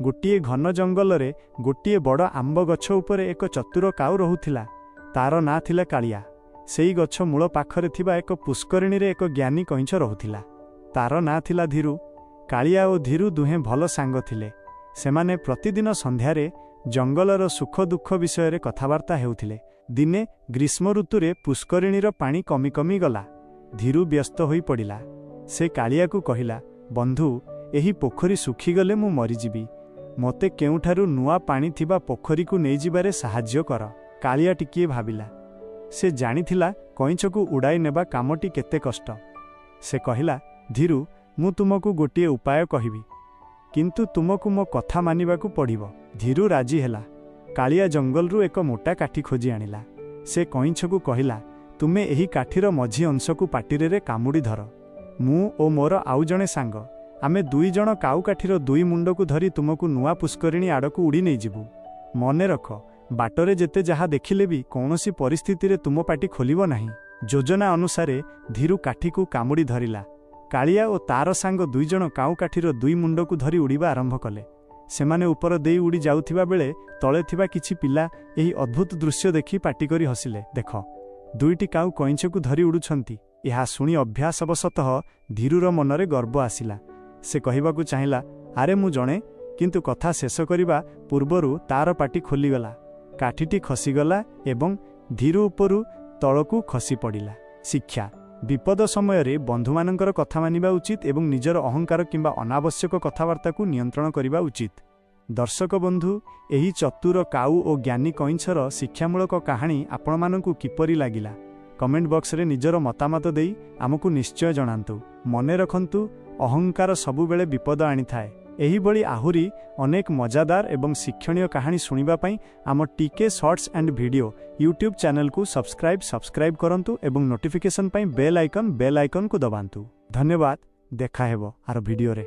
गोटे घन जंगल रे गोटे बड़ आंब गछ उपरे एक चतुर काऊ रहुथिला। तार ना थिला कालिया। सेई गछ मूल पाखरे थिबा एक पुष्करिणी रे एक ज्ञानी कइंछ रहुथिला। तार ना थिला धीरू। कालिया और धीरू दुहें भल सांग थिले। सेमाने प्रतिदिन संध्यारे जंगलर सुख दुख विषय रे कथावार्ता हेउथिले। दिने ग्रीष्म ऋतुरे पुष्करिणीर पानी कमी कमी गला। धीरू व्यस्त होई पड़िला। से कालिया को कहिला, बंधु एही पोखरी सुखीगले मु मरीजिबी। मते केउठारु नुआ पानी थिबा पोखरी को नहीं जिबारे साहाଯ୍य कर। कालिया टिकिए भाबिला। से जानिथिला कइंछकु उड़ाई नेबा कामटी केते कष्ट। से कहिला, धीरू मु तुमको गोटे उपाय कहिबी, किंतु तुमको मो कथा मानिबाकू पड़िबो। धीरू राजी हेला। कालिया जंगलरू एक मोटा काठी खोजी आनिला। से कइंछकु कहिला, तुमे एही काठीर मझी अंशकू पाटिरे कामुड़ी धर। मु ओ मोर आउ जणे सांग आमे दुई जण काउ काठीर दुई मुंडकू धरी तुमको नुआ पुष्करिणी आड़कू उड़ी नहीं जिबू। मने रख, बाटरे जेते जहा देखिले भी कौनसी परिस्थिति रे तुम पाटी खोलिबो नाही। योजना अनुसारे धीरू काठी को कामुड़ी धरिला। कालिया और तार सांग दुई जण काउ काठीर दुई मुंडकू धरी उड़ीबा आरंभ कले। सेमाने ऊपर देई उड़ी जाउथिबा बेले तळे थिबा किछि पिला एही अद्भुत दृश्य देखि पाटी करी हसिले। देख, दुईटी काउ कइंछकू धरी उडुछंती। यहा सुनी अभ्यासवशतः धीरूर मनरे गर्व आसिला। से कहिबाकू चाहिला, आरे मु जणे, किंतु कथा शेष करिबा पूर्वरु तार पाटी खोलीगला। काठीटी खसीगला एवं धीरू उपरु तळकू खसी पड़िला। शिक्षा, विपद समय रे बंधुमानंकर कथा मानिबा उचित एवं निजर अहंकार किंबा अनावश्यक कथावार्ता को नियंत्रण करिबा उचित। दर्शक बंधु, एही चतुर काऊ और ज्ञानी कइंछर शिक्षामूलक कहानी आपण मानकू किपरि लागिला कमेंट बॉक्स रे निजर मतामत देई आमकू निश्चय जणांतु। मने रखंतु, अहंकार सबुबेले विपद आनी थाए। एही बळी आहुरी अनेक मजादार एवं शिक्षणीय कहानी सुनिबा पई आम टीके shorts and video YouTube channel को सब्सक्राइब करंतु एवं नोटिफिकेशन पई बेल आइकन को दबांतु। धन्यवाद। देखा हेबो आर वीडियो रे।